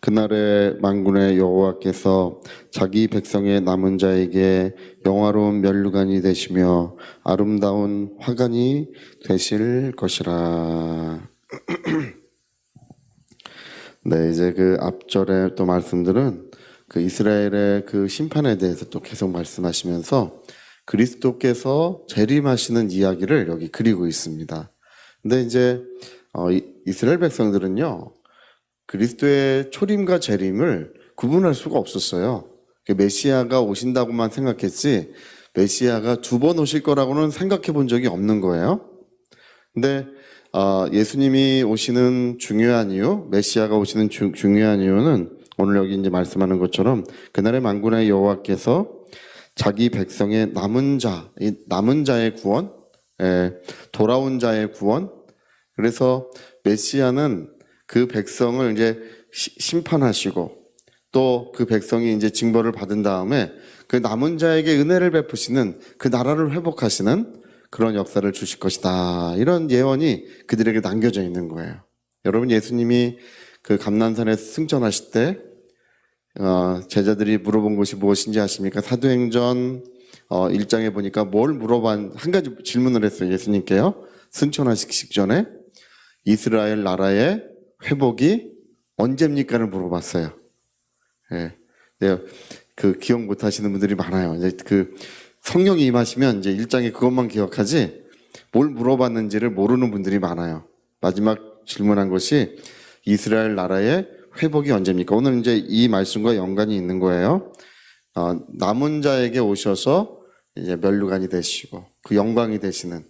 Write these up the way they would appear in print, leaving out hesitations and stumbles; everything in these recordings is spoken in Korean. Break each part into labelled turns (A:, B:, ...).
A: 그날에 만군의 여호와께서 자기 백성의 남은 자에게 영화로운 면류관이 되시며 아름다운 화관이 되실 것이라. 네, 이제 그 앞절에 또 말씀들은 그 이스라엘의 그 심판에 대해서 또 계속 말씀하시면서 그리스도께서 재림하시는 이야기를 여기 그리고 있습니다. 근데 이제 이스라엘 백성들은요, 그리스도의 초림과 재림을 구분할 수가 없었어요. 메시아가 오신다고만 생각했지 메시아가 두 번 오실 거라고는 생각해 본 적이 없는 거예요. 근데 예수님이 오시는 중요한 이유, 메시아가 오시는 중요한 이유는 오늘 여기 이제 말씀하는 것처럼 그날의 만군의 여호와께서 자기 백성의 남은 자, 이 남은 자의 구원, 돌아온 자의 구원. 그래서 메시아는 그 백성을 이제 심판하시고 또 그 백성이 이제 징벌을 받은 다음에 그 남은 자에게 은혜를 베푸시는 그 나라를 회복하시는 그런 역사를 주실 것이다. 이런 예언이 그들에게 남겨져 있는 거예요. 여러분, 예수님이 그 감난산에 승천하실 때 제자들이 물어본 것이 무엇인지 아십니까? 사도행전 1장에 보니까 뭘 한 가지 질문을 했어요. 예수님께요. 승천하시기 직전에 이스라엘 나라의 회복이 언제입니까를 물어봤어요. 예. 네. 그 기억 못 하시는 분들이 많아요. 이제 그 성령이 임하시면 이제 1장에 그것만 기억하지 뭘 물어봤는지를 모르는 분들이 많아요. 마지막 질문한 것이 이스라엘 나라의 회복이 언제입니까? 오늘 이제 이 말씀과 연관이 있는 거예요. 남은 자에게 오셔서 이제 면류관이 되시고 그 영광이 되시는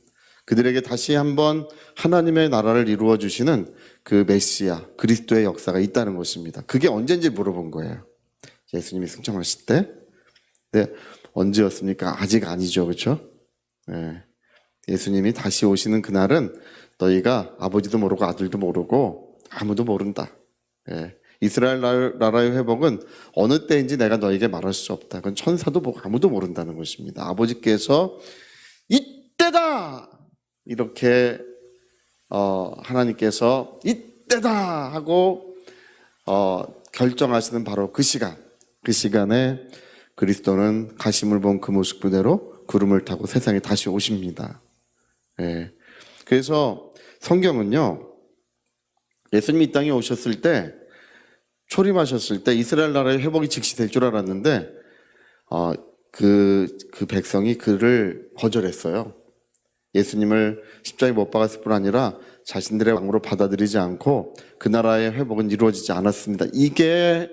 A: 그들에게 다시 한번 하나님의 나라를 이루어 주시는 그 메시아 그리스도의 역사가 있다는 것입니다. 그게 언제인지 물어본 거예요. 예수님이 승천하실 때. 네, 언제였습니까? 아직 아니죠, 그렇죠? 네. 예수님이 다시 오시는 그날은 너희가 아버지도 모르고 아들도 모르고 아무도 모른다. 네. 이스라엘 나라의 회복은 어느 때인지 내가 너에게 말할 수 없다. 그건 천사도 아무도 모른다는 것입니다. 아버지께서 이때다! 이렇게 하나님께서 이때다! 하고 결정하시는 바로 그 시간에 그리스도는 가심을 본 그 모습 그대로 구름을 타고 세상에 다시 오십니다. 예. 그래서 성경은요, 예수님이 이 땅에 오셨을 때, 초림하셨을 때 이스라엘 나라의 회복이 즉시 될 줄 알았는데, 그 백성이 그를 거절했어요. 예수님을 십자가에 못 박았을 뿐 아니라 자신들의 왕으로 받아들이지 않고 그 나라의 회복은 이루어지지 않았습니다. 이게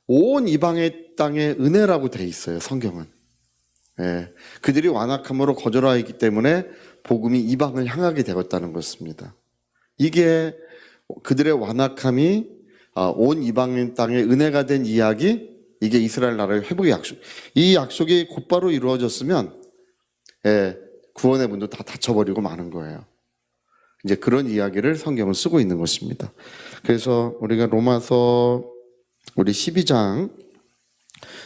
A: 온 이방의 땅의 은혜라고 돼 있어요, 성경은. 예. 그들이 완악함으로 거절하였기 때문에 복음이 이방을 향하게 되었다는 것입니다. 이게 그들의 완악함이 온 이방인 땅의 은혜가 된 이야기, 이게 이스라엘 나라의 회복의 약속. 이 약속이 곧바로 이루어졌으면 구원의 문도 다 닫혀버리고 마는 거예요. 이제 그런 이야기를 성경은 쓰고 있는 것입니다. 그래서 우리가 로마서 우리 12장,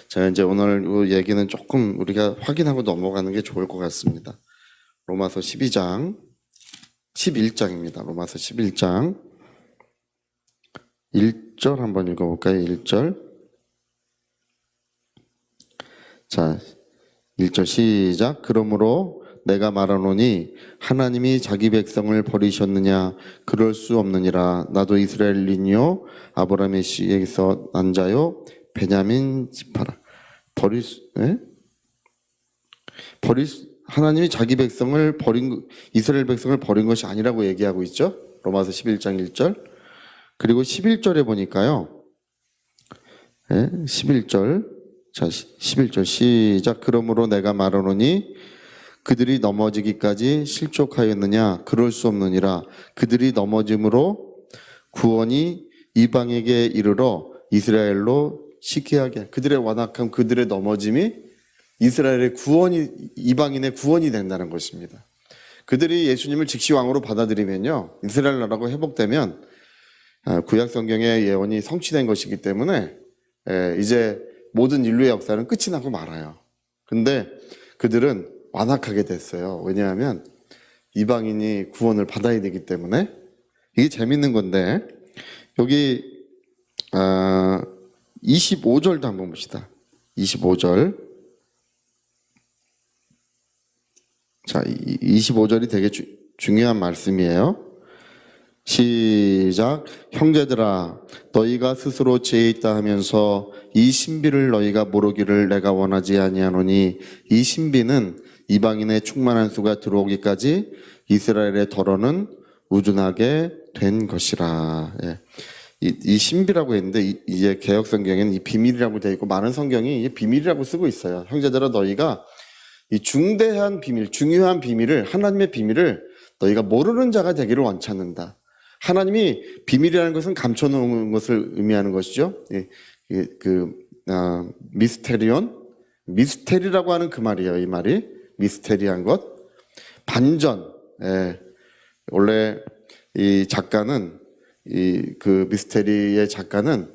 A: 자 이제 오늘 이 얘기는 조금 우리가 확인하고 넘어가는 게 좋을 것 같습니다. 로마서 12장 11장입니다. 로마서 11장 1절 한번 읽어볼까요? 1절. 자, 1절 시작. 그러므로 내가 말하노니 하나님이 자기 백성을 버리셨느냐? 그럴 수 없느니라. 나도 이스라엘인이요 아브라함의 씨에게서 난 자요 베냐민 지파라. 하나님이 자기 백성을 이스라엘 백성을 버린 것이 아니라고 얘기하고 있죠. 로마서 11장 1절. 그리고 11절에 보니까요. 11절. 자, 11절 시작. 그러므로 내가 말하노니 그들이 넘어지기까지 실족하였느냐? 그럴 수 없느니라. 그들이 넘어짐으로 구원이 이방에게 이르러 이스라엘로 시기하게. 그들의 완악함, 그들의 넘어짐이 이스라엘의 구원이, 이방인의 구원이 된다는 것입니다. 그들이 예수님을 즉시 왕으로 받아들이면요, 이스라엘 나라가 회복되면 구약 성경의 예언이 성취된 것이기 때문에 이제 모든 인류의 역사는 끝이 나고 말아요. 근데 그들은 완악하게 됐어요. 왜냐하면 이방인이 구원을 받아야 되기 때문에. 이게 재밌는 건데, 여기 25절도 한번 봅시다. 25절. 자, 25절이 되게 중요한 말씀이에요. 시작. 형제들아, 너희가 스스로 지혜 있다 하면서 이 신비를 너희가 모르기를 내가 원하지 아니하노니, 이 신비는 이방인의 충만한 수가 들어오기까지 이스라엘의 덜어는 우둔하게 된 것이라. 예. 이 신비라고 했는데, 이제 개역 성경에는 이 비밀이라고 되어 있고, 많은 성경이 이 비밀이라고 쓰고 있어요. 형제들아, 너희가 이 중대한 비밀, 중요한 비밀을, 하나님의 비밀을 너희가 모르는 자가 되기를 원치 않는다. 하나님이 비밀이라는 것은 감춰놓은 것을 의미하는 것이죠. 미스테리라고 하는 그 말이에요. 이 말이 미스테리한 것, 반전. 예. 원래 이 작가는 그 미스테리의 작가는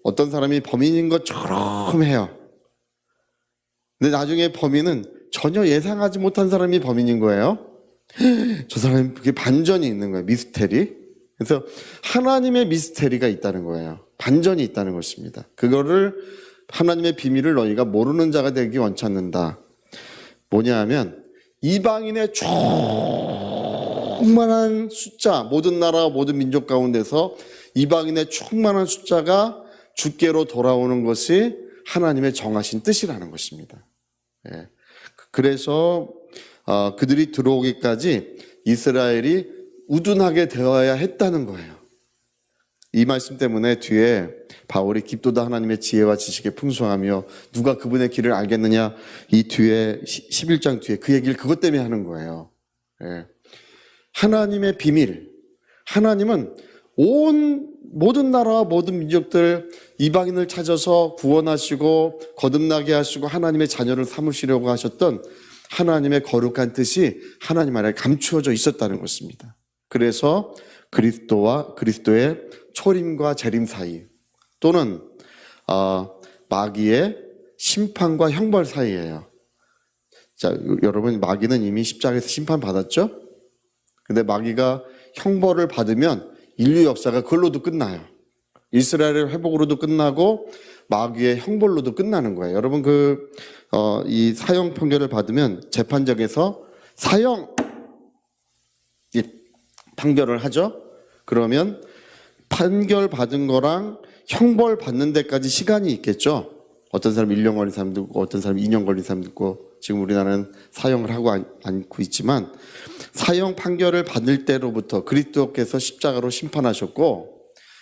A: 어떤 사람이 범인인 것처럼 해요. 근데 나중에 범인은 전혀 예상하지 못한 사람이 범인인 거예요. 저 사람이 그게 반전이 있는 거예요. 미스테리. 그래서 하나님의 미스테리가 있다는 거예요. 반전이 있다는 것입니다. 그거를 하나님의 비밀을 너희가 모르는 자가 되기 원치 않는다. 뭐냐 하면 이방인의 충만한 숫자, 모든 나라 모든 민족 가운데서 이방인의 충만한 숫자가 주께로 돌아오는 것이 하나님의 정하신 뜻이라는 것입니다. 예. 그래서 그들이 들어오기까지 이스라엘이 우둔하게 되어야 했다는 거예요. 이 말씀 때문에 뒤에 바울이 깊도다 하나님의 지혜와 지식에 풍성하며 누가 그분의 길을 알겠느냐, 이 뒤에 11장 뒤에 그 얘기를 그것 때문에 하는 거예요. 예. 하나님의 비밀, 하나님은 모든 나라와 모든 민족들 이방인을 찾아서 구원하시고 거듭나게 하시고 하나님의 자녀를 삼으시려고 하셨던 하나님의 거룩한 뜻이 하나님 안에 감추어져 있었다는 것입니다. 그래서 그리스도와 그리스도의 초림과 재림 사이, 또는 마귀의 심판과 형벌 사이예요. 자, 여러분, 마귀는 이미 십자가에서 심판받았죠? 근데 마귀가 형벌을 받으면 인류 역사가 그걸로도 끝나요. 이스라엘의 회복으로도 끝나고 마귀의 형벌로도 끝나는 거예요. 여러분, 이 사형 판결을 받으면 재판정에서 사형 이 판결을 하죠. 그러면 판결 받은 거랑 형벌 받는 데까지 시간이 있겠죠. 어떤 사람 1년 걸린 사람도 있고 어떤 사람 2년 걸린 사람도 있고, 지금 우리나라는 사형을 하고 않고 있지만 사형 판결을 받을 때로부터 그리스도께서 십자가로 심판하셨고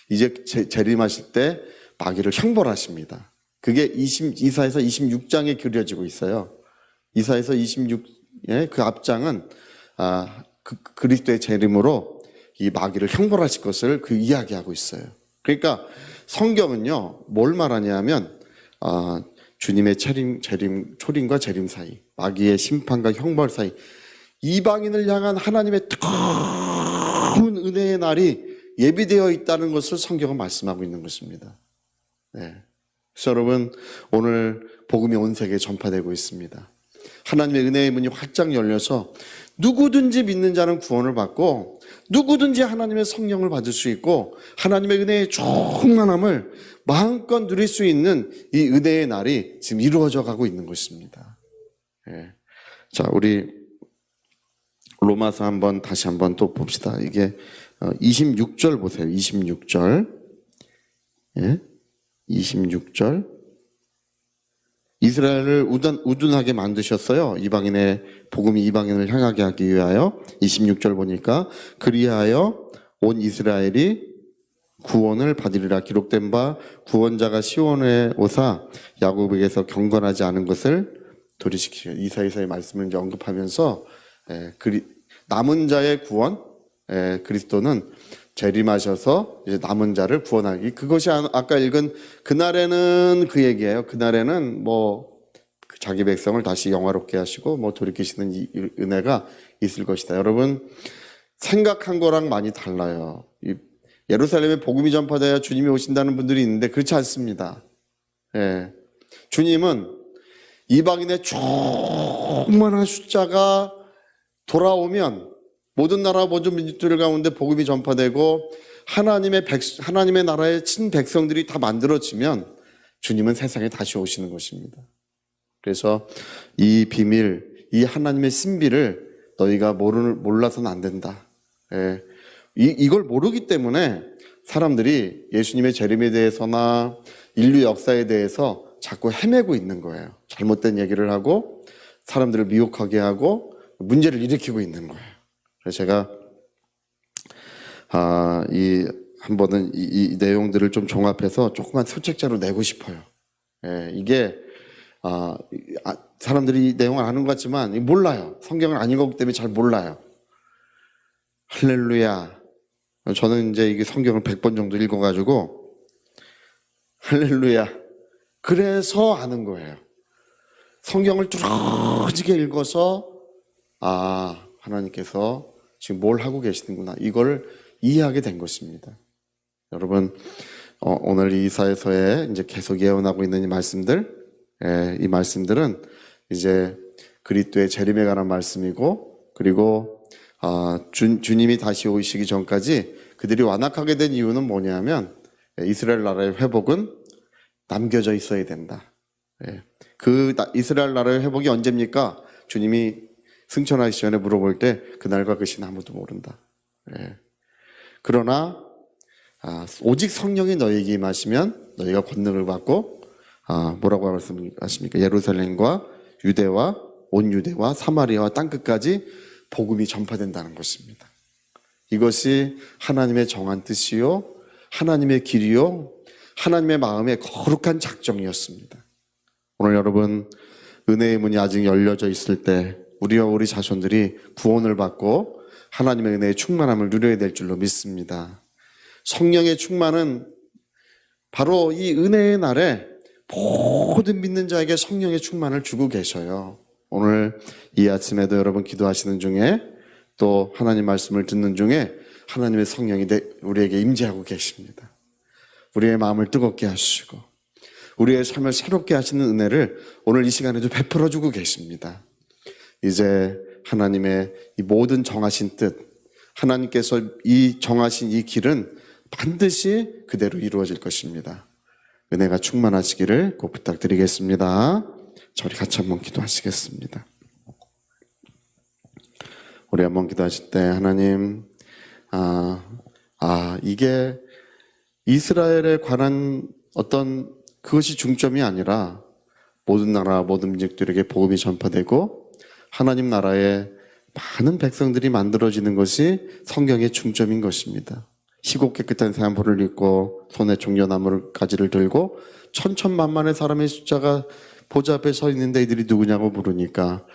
A: 이제 재림하실 때 마귀를 형벌하십니다. 그게 이사에서 26장에 그려지고 있어요. 이사에서 26의 그 앞장은 그리스도의 재림으로 이 마귀를 형벌하실 것을 이야기하고 있어요. 그러니까 성경은요, 뭘 말하냐 하면 주님의 초림과 재림 사이, 마귀의 심판과 형벌 사이, 이방인을 향한 하나님의 뜨거운 은혜의 날이 예비되어 있다는 것을 성경은 말씀하고 있는 것입니다. 네. 그래서 여러분, 오늘 복음이 온 세계에 전파되고 있습니다. 하나님의 은혜의 문이 활짝 열려서 누구든지 믿는 자는 구원을 받고 누구든지 하나님의 성령을 받을 수 있고 하나님의 은혜의 충만함을 마음껏 누릴 수 있는 이 은혜의 날이 지금 이루어져 가고 있는 것입니다. 예. 자, 우리 로마서 다시 한번 또 봅시다. 이게 26절 보세요. 26절. 예? 26절. 이스라엘을 우둔하게 만드셨어요. 복음이 이방인을 향하게 하기 위하여. 26절 보니까 그리하여 온 이스라엘이 구원을 받으리라 기록된 바 구원자가 시온에 오사 야곱에게서 경건하지 않은 것을 도리시키려. 이사야의 말씀을 이제 언급하면서 남은 자의 구원, 그리스도는 재림하셔서 이제 남은 자를 구원하기. 그것이 아까 읽은 그날에는 그 얘기예요. 그날에는 자기 백성을 다시 영화롭게 하시고 돌이키시는 이 은혜가 있을 것이다. 여러분, 생각한 거랑 많이 달라요. 예루살렘에 복음이 전파되어야 주님이 오신다는 분들이 있는데 그렇지 않습니다. 예. 주님은 이방인의 충만한 숫자가 돌아오면 모든 나라 모든 민족들 가운데 복음이 전파되고 하나님의 나라의 친백성들이 다 만들어지면 주님은 세상에 다시 오시는 것입니다. 그래서 이 비밀, 이 하나님의 신비를 너희가 몰라서는 안 된다. 예. 이걸 모르기 때문에 사람들이 예수님의 재림에 대해서나 인류 역사에 대해서 자꾸 헤매고 있는 거예요. 잘못된 얘기를 하고 사람들을 미혹하게 하고 문제를 일으키고 있는 거예요. 그래서 제가 한 번은 이 내용들을 좀 종합해서 조그만 소책자로 내고 싶어요. 예, 이게 사람들이 이 내용을 아는 것 같지만 몰라요. 성경을 안 읽었기 때문에 잘 몰라요. 할렐루야. 저는 이제 이게 성경을 100번 정도 읽어가지고 할렐루야. 그래서 아는 거예요. 성경을 뚫어지게 읽어서 하나님께서 지금 뭘 하고 계시는구나. 이걸 이해하게 된 것입니다. 여러분, 오늘 이 이사야서에 이제 계속 예언하고 있는 이 말씀들은 이제 그리스도의 재림에 관한 말씀이고, 그리고 주님이 다시 오시기 전까지 그들이 완악하게 된 이유는 뭐냐면 이스라엘 나라의 회복은 남겨져 있어야 된다. 그 이스라엘 나라의 회복이 언제입니까? 주님이 승천하시기 전에 물어볼 때 그날과 그 시는 아무도 모른다. 그러나 오직 성령이 너희에게 임하시면 너희가 권능을 받고 뭐라고 말씀하십니까? 예루살렘과 유대와 온 유대와 사마리아와 땅끝까지 복음이 전파된다는 것입니다. 이것이 하나님의 정한 뜻이요, 하나님의 길이요, 하나님의 마음의 거룩한 작정이었습니다. 오늘 여러분, 은혜의 문이 아직 열려져 있을 때 우리와 우리 자손들이 구원을 받고 하나님의 은혜의 충만함을 누려야 될 줄로 믿습니다. 성령의 충만은 바로 이 은혜의 날에 모든 믿는 자에게 성령의 충만을 주고 계셔요. 오늘 이 아침에도 여러분 기도하시는 중에 또 하나님 말씀을 듣는 중에 하나님의 성령이 우리에게 임재하고 계십니다. 우리의 마음을 뜨겁게 하시고 우리의 삶을 새롭게 하시는 은혜를 오늘 이 시간에도 베풀어 주고 계십니다. 이제 하나님의 이 모든 정하신 뜻, 하나님께서 이 정하신 이 길은 반드시 그대로 이루어질 것입니다. 은혜가 충만하시기를 꼭 부탁드리겠습니다. 저희 같이 한번 기도하시겠습니다. 우리 한번 기도하실 때 하나님, 이게 이스라엘에 관한 어떤 그것이 중점이 아니라 모든 나라, 모든 민족들에게 복음이 전파되고 하나님 나라에 많은 백성들이 만들어지는 것이 성경의 중점인 것입니다. 희고 깨끗한 세안포를 입고 손에 종려나무 가지를 들고 천천만만의 사람의 숫자가 보좌 앞에 서 있는데 이들이 누구냐고 물으니까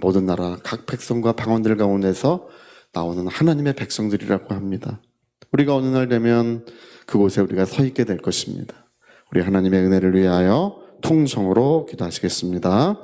A: 모든 나라 각 백성과 방언들 가운데서 나오는 하나님의 백성들이라고 합니다. 우리가 어느 날 되면 그곳에 우리가 서 있게 될 것입니다. 우리 하나님의 은혜를 위하여 통성으로 기도하시겠습니다.